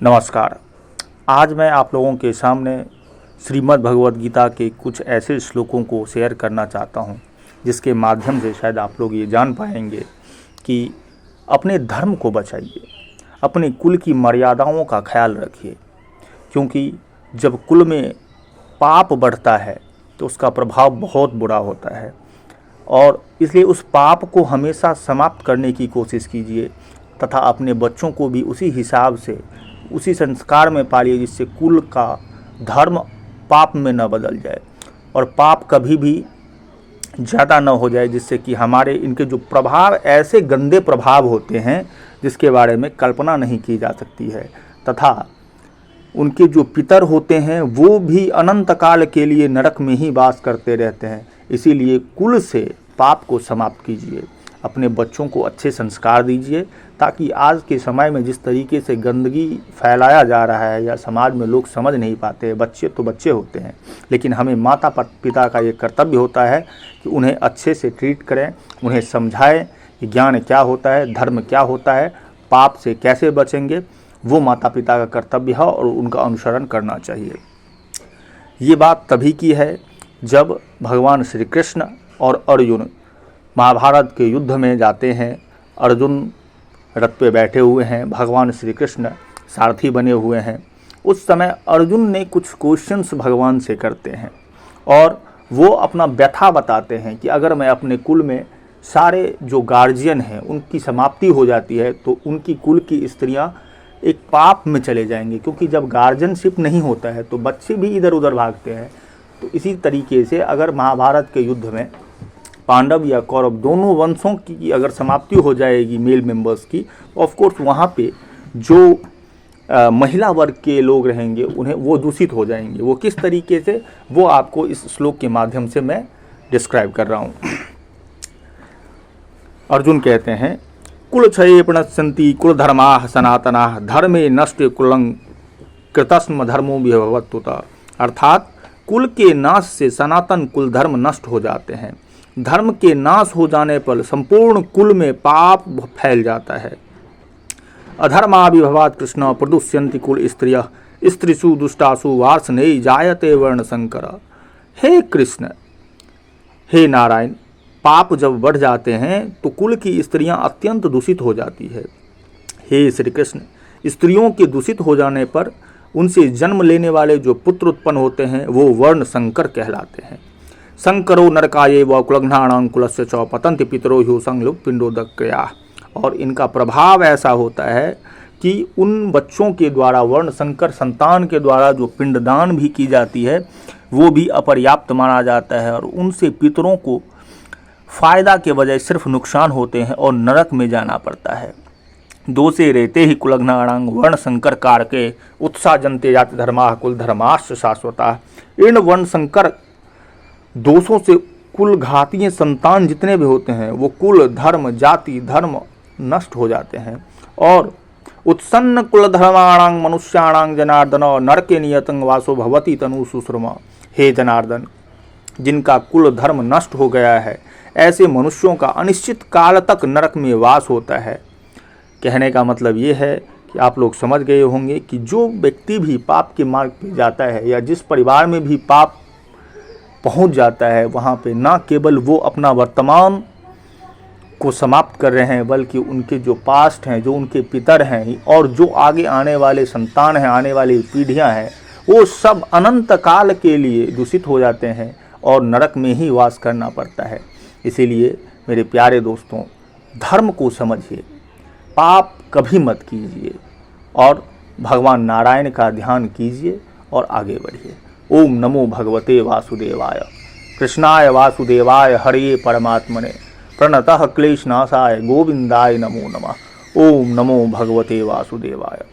नमस्कार। आज मैं आप लोगों के सामने श्रीमद् भगवद गीता के कुछ ऐसे श्लोकों को शेयर करना चाहता हूं, जिसके माध्यम से शायद आप लोग ये जान पाएंगे कि अपने धर्म को बचाइए, अपने कुल की मर्यादाओं का ख्याल रखिए। क्योंकि जब कुल में पाप बढ़ता है तो उसका प्रभाव बहुत बुरा होता है, और इसलिए उस पाप को हमेशा समाप्त करने की कोशिश कीजिए तथा अपने बच्चों को भी उसी हिसाब से, उसी संस्कार में पालिए, जिससे कुल का धर्म पाप में न बदल जाए और पाप कभी भी ज़्यादा न हो जाए, जिससे कि हमारे इनके जो प्रभाव ऐसे गंदे प्रभाव होते हैं जिसके बारे में कल्पना नहीं की जा सकती है, तथा उनके जो पितर होते हैं वो भी अनंत काल के लिए नरक में ही वास करते रहते हैं। इसीलिए कुल से पाप को समाप्त कीजिए, अपने बच्चों को अच्छे संस्कार दीजिए, ताकि आज के समय में जिस तरीके से गंदगी फैलाया जा रहा है या समाज में लोग समझ नहीं पाते, बच्चे तो बच्चे होते हैं, लेकिन हमें माता पिता का ये कर्तव्य होता है कि उन्हें अच्छे से ट्रीट करें, उन्हें समझाएं कि ज्ञान क्या होता है, धर्म क्या होता है, पाप से कैसे बचेंगे। वो माता पिता का कर्तव्य है और उनका अनुसरण करना चाहिए। ये बात तभी की है जब भगवान श्री कृष्ण और अर्जुन महाभारत के युद्ध में जाते हैं। अर्जुन रथ पे बैठे हुए हैं, भगवान श्री कृष्ण सारथी बने हुए हैं। उस समय अर्जुन ने कुछ क्वेश्चंस भगवान से करते हैं और वो अपना व्यथा बताते हैं कि अगर मैं अपने कुल में सारे जो गार्जियन हैं उनकी समाप्ति हो जाती है तो उनकी कुल की स्त्रियां एक पाप में चले जाएंगे, क्योंकि जब गार्जियनशिप नहीं होता है तो बच्चे भी इधर उधर भागते हैं। तो इसी तरीके से अगर महाभारत के युद्ध में पांडव या कौरव दोनों वंशों की अगर समाप्ति हो जाएगी मेल मेंबर्स की, तो ऑफकोर्स वहाँ पे जो महिला वर्ग के लोग रहेंगे उन्हें वो दूषित हो जाएंगे। वो किस तरीके से, वो आपको इस श्लोक के माध्यम से मैं डिस्क्राइब कर रहा हूँ। अर्जुन कहते हैं, कुल क्षये प्रणश्यन्ति कुल धर्मा सनातना धर्मे नष्टे कुलं कृतस्म धर्मो विभवत्युता। अर्थात कुल के नाश से सनातन कुल धर्म नष्ट हो जाते हैं। धर्म के नाश हो जाने पर संपूर्ण कुल में पाप फैल जाता है। अधर्माभिभवात् कृष्ण प्रदुष्यन्ति कुल स्त्रियः स्त्रीषु दुष्टासु वार्ष्णेय जायते वर्ण संकर। हे कृष्ण, हे नारायण, पाप जब बढ़ जाते हैं तो कुल की स्त्रियां अत्यंत दूषित हो जाती है। हे श्री कृष्ण, स्त्रियों के दूषित हो जाने पर उनसे जन्म लेने वाले जो पुत्र उत्पन्न होते हैं वो वर्ण संकर कहलाते हैं। संकरो नरकाये व कुलघ्नाणां कुलस्य च पतन्ति पितरो ह्यो संलुप् पिंडोदक्रिया। और इनका प्रभाव ऐसा होता है कि उन बच्चों के द्वारा, वर्ण संकर संतान के द्वारा जो पिंडदान भी की जाती है वो भी अपर्याप्त माना जाता है, और उनसे पितरों को फायदा के बजाय सिर्फ नुकसान होते हैं और नरक में जाना पड़ता है। दोषे रहते ही कुलघ्नाणां वर्ण संकर कारके उत्साह जनते जाति धर्मा कुल धर्माश्च शाश्वता। इन वर्ण संकर दोषों से कुल घातीय संतान जितने भी होते हैं वो कुल धर्म जाति धर्म नष्ट हो जाते हैं। और उत्सन्न कुल धर्माणां मनुष्याणां जनार्दन नरके नियतं वासो भवति तनु सुश्रमा। हे जनार्दन, जिनका कुल धर्म नष्ट हो गया है ऐसे मनुष्यों का अनिश्चित काल तक नरक में वास होता है। कहने का मतलब ये है कि आप लोग समझ गए होंगे कि जो व्यक्ति भी पाप के मार्ग पे जाता है या जिस परिवार में भी पाप पहुंच जाता है, वहाँ पे ना केवल वो अपना वर्तमान को समाप्त कर रहे हैं, बल्कि उनके जो पास्ट हैं, जो उनके पितर हैं और जो आगे आने वाले संतान हैं, आने वाली पीढ़ियाँ हैं, वो सब अनंत काल के लिए दूषित हो जाते हैं और नरक में ही वास करना पड़ता है। इसीलिए मेरे प्यारे दोस्तों, धर्म को समझिए, पाप कभी मत कीजिए और भगवान नारायण का ध्यान कीजिए और आगे बढ़िए। ओम नमो भगवते वासुदेवाय। कृष्णाय वासुदेवाय हरे परमात्मने प्रणतः क्लेशनाशाय गोविंदाय नमो नमः। ओम नमो भगवते वासुदेवाय।